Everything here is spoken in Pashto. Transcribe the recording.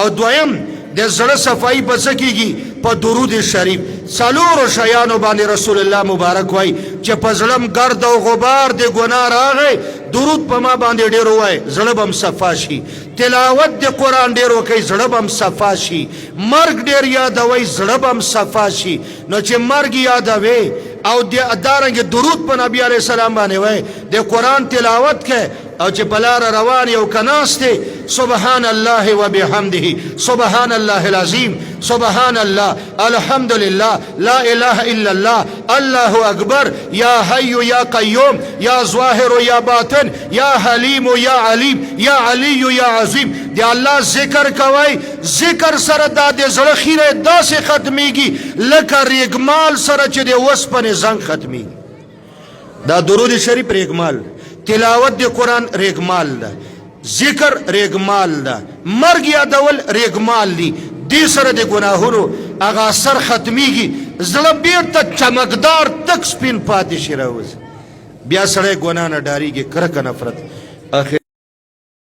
او دویم د زړه صفائی په څه کیږي؟ په درود شریف. څلورو شیانو باندې رسول الله مبارک وای چې په زړم ګرد او غبار د ګناه راغی درود په ما باندې ډیر وای زړه بم صفا شي. تلاوت د قرآن ډیر وکي زړه بم صفا شي. مرګ ډیر یادوي زړه بم صفا شي. نو چې مرګ یادوي او دارنګ درود په نبی علیہ السلام باندې وای د قرآن تلاوت کې او چې بلار روان یو کناسته سبحان الله وبحمده سبحان الله العظیم سبحان الله الحمد لله لا اله الا الله الله اکبر یا حی یا قیوم یا ظاهر یا باطن یا حلیم یا علیم یا علی یا عظیم دی الله ذکر کوي. ذکر سره د زړه خیره داسې ختمیږي لکه ریګمال سره چې د وسپنې زنګ ختمیږي. دا درود شریف ریګمال، تلاوت د قرآن ریګمال ده، ذکر ریګمال ده، مرګ یادول ریګمال دي. دې سره د ګناهونو هغه اثر ختمیږي، زړه بیرته چمکدار تک سپین پاتې شي راوځي. بیا سړی ګناه نه ډارېږي، کرکه نفرت.